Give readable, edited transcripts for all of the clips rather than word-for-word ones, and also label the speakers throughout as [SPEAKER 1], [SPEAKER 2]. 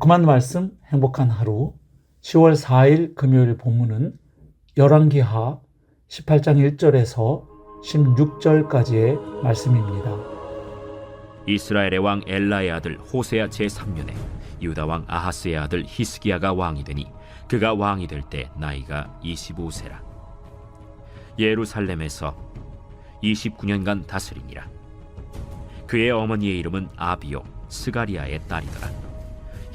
[SPEAKER 1] 복음한 말씀, 행복한 하루 10월 4일 금요일 본문은 열왕기하 18장 1절에서 16절까지의 말씀입니다.
[SPEAKER 2] 이스라엘의 왕 엘라의 아들 호세아 제3년에 유다 왕 아하스의 아들 히스기야가 왕이 되니 그가 왕이 될 때 나이가 25세라. 예루살렘에서 29년간 다스리니라. 그의 어머니의 이름은 아비요 스가리아의 딸이더라.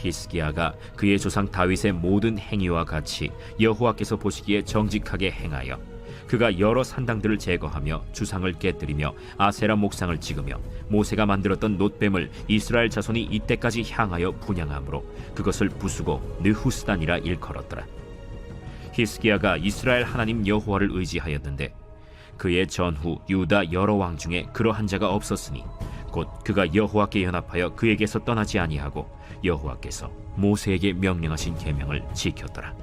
[SPEAKER 2] 히스기야가 그의 조상 다윗의 모든 행위와 같이 여호와께서 보시기에 정직하게 행하여 그가 여러 산당들을 제거하며 주상을 깨뜨리며 아세라 목상을 찍으며 모세가 만들었던 놋뱀을 이스라엘 자손이 이때까지 향하여 분향함으로 그것을 부수고 느후스단이라 일컬었더라. 히스기야가 이스라엘 하나님 여호와를 의지하였는데 그의 전후 유다 여러 왕 중에 그러한 자가 없었으니 곧 그가 여호와께 연합하여 그에게서 떠나지 아니하고 여호와께서 모세에게 명령하신 계명을 지켰더라.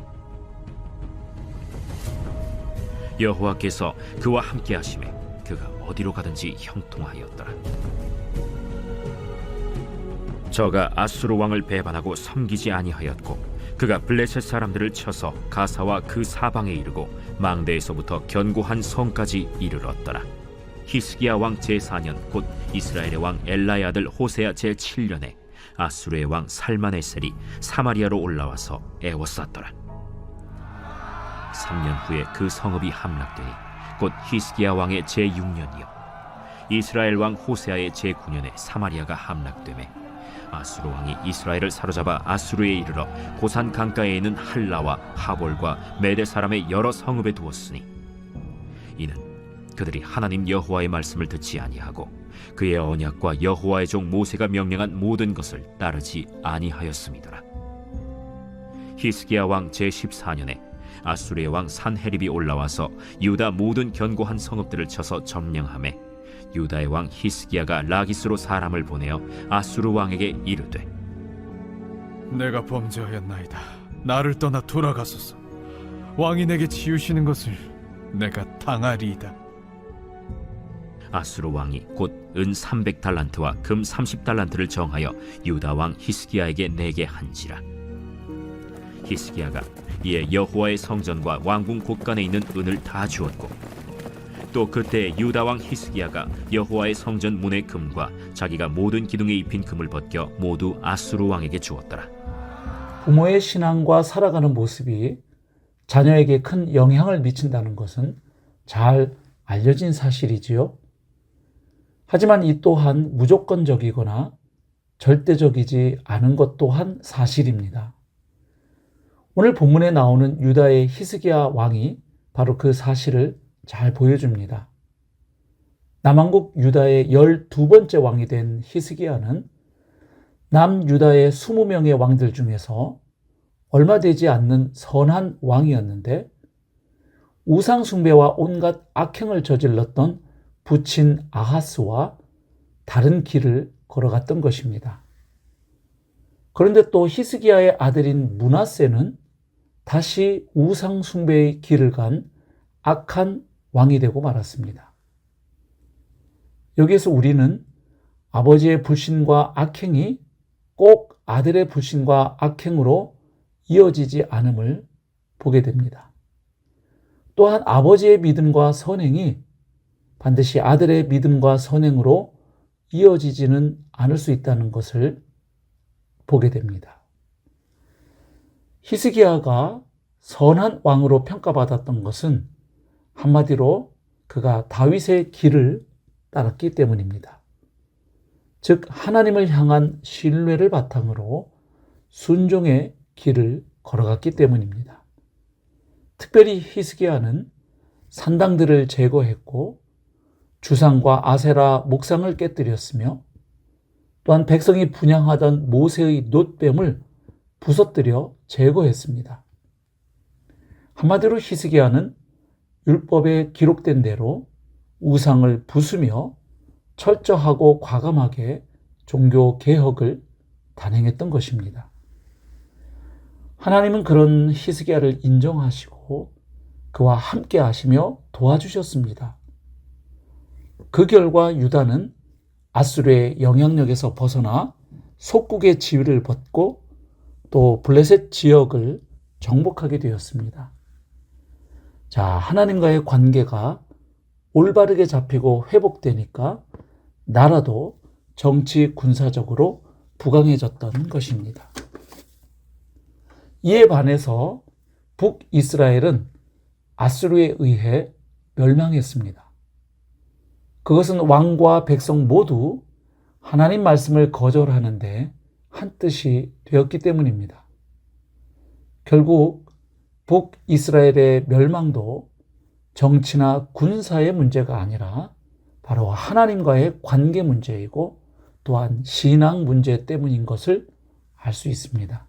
[SPEAKER 2] 여호와께서 그와 함께 하심에 그가 어디로 가든지 형통하였더라. 저가 아수르 왕을 배반하고 섬기지 아니하였고 그가 블레셋 사람들을 쳐서 가사와 그 사방에 이르고 망대에서부터 견고한 성까지 이르렀더라. 히스기야 왕 제4년 곧 이스라엘의 왕 엘라의 아들 호세아 제7년에 아수르의 왕 살마네셀이 사마리아로 올라와서 애워쌌더라. 3년 후에 그 성읍이 함락되니 곧 히스기야 왕의 제6년이요 이스라엘 왕 호세아의 제9년에 사마리아가 함락되매 아수르 왕이 이스라엘을 사로잡아 아수르에 이르러 고산 강가에 있는 할라와 하볼과 메대 사람의 여러 성읍에 두었으니 이는 그들이 하나님 여호와의 말씀을 듣지 아니하고 그의 언약과 여호와의 종 모세가 명령한 모든 것을 따르지 아니하였음이더라. 히스기야 왕 제14년에 아수르의 왕 산헤립이 올라와서 유다 모든 견고한 성읍들을 쳐서 점령하매 유다의 왕 히스기야가 라기스로 사람을 보내어 아수르 왕에게 이르되
[SPEAKER 3] 내가 범죄하였나이다. 나를 떠나 돌아가소서. 왕이 내게 지으시는 것을 내가 당하리이다.
[SPEAKER 2] 아수르 왕이 곧 은 300달란트와 금 30달란트를 정하여 유다 왕 히스기야에게 내게 한지라. 히스기야가 이에 여호와의 성전과 왕궁 곳간에 있는 은을 다 주었고 또 그때 유다 왕 히스기야가 여호와의 성전 문의 금과 자기가 모든 기둥에 입힌 금을 벗겨 모두 아수르 왕에게 주었더라.
[SPEAKER 1] 부모의 신앙과 살아가는 모습이 자녀에게 큰 영향을 미친다는 것은 잘 알려진 사실이지요. 하지만 이 또한 무조건적이거나 절대적이지 않은 것 또한 사실입니다. 오늘 본문에 나오는 유다의 히스기야 왕이 바로 그 사실을 잘 보여줍니다. 남왕국 유다의 12번째 왕이 된 히스기야는 남유다의 20명의 왕들 중에서 얼마 되지 않는 선한 왕이었는데 우상 숭배와 온갖 악행을 저질렀던 부친 아하스와 다른 길을 걸어갔던 것입니다. 그런데 또 히스기야의 아들인 므낫세는 다시 우상 숭배의 길을 간 악한 왕이 되고 말았습니다. 여기에서 우리는 아버지의 불신과 악행이 꼭 아들의 불신과 악행으로 이어지지 않음을 보게 됩니다. 또한 아버지의 믿음과 선행이 반드시 아들의 믿음과 선행으로 이어지지는 않을 수 있다는 것을 보게 됩니다. 히스기야가 선한 왕으로 평가받았던 것은 한마디로 그가 다윗의 길을 따랐기 때문입니다. 즉 하나님을 향한 신뢰를 바탕으로 순종의 길을 걸어갔기 때문입니다. 특별히 히스기야는 산당들을 제거했고 주상과 아세라 목상을 깨뜨렸으며 또한 백성이 분향하던 모세의 놋뱀을 부서뜨려 제거했습니다. 한마디로 히스기야는 율법에 기록된 대로 우상을 부수며 철저하고 과감하게 종교 개혁을 단행했던 것입니다. 하나님은 그런 히스기야를 인정하시고 그와 함께 하시며 도와주셨습니다. 그 결과 유다는 아수르의 영향력에서 벗어나 속국의 지위를 벗고 또 블레셋 지역을 정복하게 되었습니다. 자, 하나님과의 관계가 올바르게 잡히고 회복되니까 나라도 정치 군사적으로 부강해졌던 것입니다. 이에 반해서 북이스라엘은 아수르에 의해 멸망했습니다. 그것은 왕과 백성 모두 하나님 말씀을 거절하는데 한뜻이 되었기 때문입니다. 결국 북이스라엘의 멸망도 정치나 군사의 문제가 아니라 바로 하나님과의 관계 문제이고 또한 신앙 문제 때문인 것을 알 수 있습니다.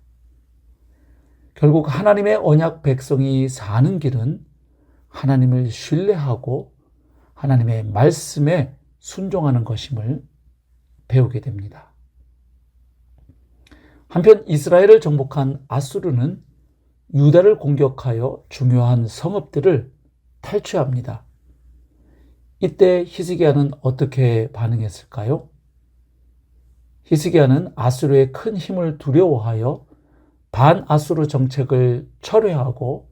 [SPEAKER 1] 결국 하나님의 언약 백성이 사는 길은 하나님을 신뢰하고 하나님의 말씀에 순종하는 것임을 배우게 됩니다. 한편 이스라엘을 정복한 아수르는 유다를 공격하여 중요한 성읍들을 탈취합니다. 이때 히스기야는 어떻게 반응했을까요? 히스기야는 아수르의 큰 힘을 두려워하여 반아수르 정책을 철회하고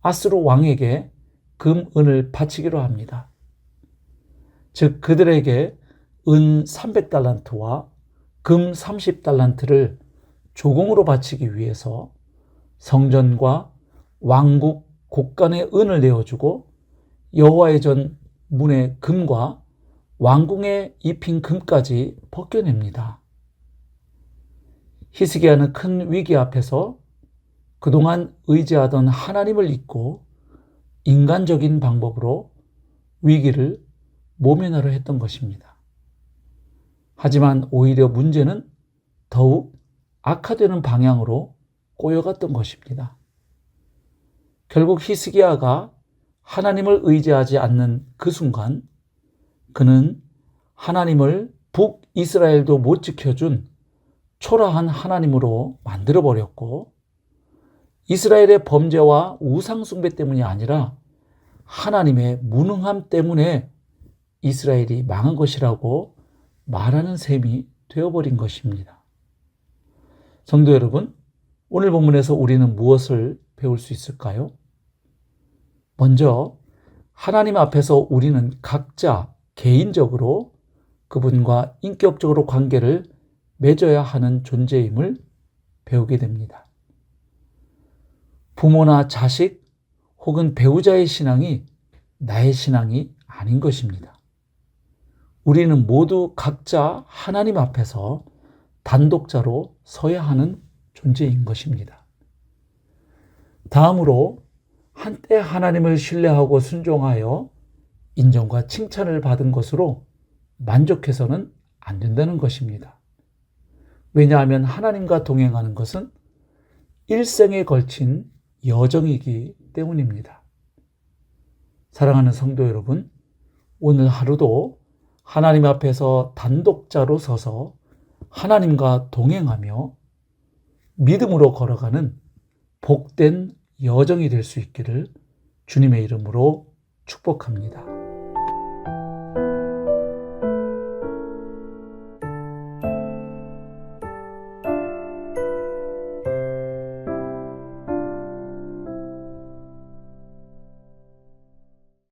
[SPEAKER 1] 아수르 왕에게 금, 은을 바치기로 합니다. 즉 그들에게 은 300달란트와 금 30달란트를 조공으로 바치기 위해서 성전과 왕국 곳간에 은을 내어주고 여호와의 전 문의 금과 왕궁에 입힌 금까지 벗겨냅니다. 히스기야는 큰 위기 앞에서 그동안 의지하던 하나님을 잊고 인간적인 방법으로 위기를 모면하려 했던 것입니다. 하지만 오히려 문제는 더욱 악화되는 방향으로 꼬여갔던 것입니다. 결국 히스기야가 하나님을 의지하지 않는 그 순간 그는 하나님을 북이스라엘도 못 지켜준 초라한 하나님으로 만들어버렸고 이스라엘의 범죄와 우상숭배 때문이 아니라 하나님의 무능함 때문에 이스라엘이 망한 것이라고 말하는 셈이 되어버린 것입니다. 성도 여러분, 오늘 본문에서 우리는 무엇을 배울 수 있을까요? 먼저 하나님 앞에서 우리는 각자 개인적으로 그분과 인격적으로 관계를 맺어야 하는 존재임을 배우게 됩니다. 부모나 자식 혹은 배우자의 신앙이 나의 신앙이 아닌 것입니다. 우리는 모두 각자 하나님 앞에서 단독자로 서야 하는 존재인 것입니다. 다음으로 한때 하나님을 신뢰하고 순종하여 인정과 칭찬을 받은 것으로 만족해서는 안 된다는 것입니다. 왜냐하면 하나님과 동행하는 것은 일생에 걸친 여정이기 때문입니다. 사랑하는 성도 여러분, 오늘 하루도 하나님 앞에서 단독자로 서서 하나님과 동행하며 믿음으로 걸어가는 복된 여정이 될 수 있기를 주님의 이름으로 축복합니다.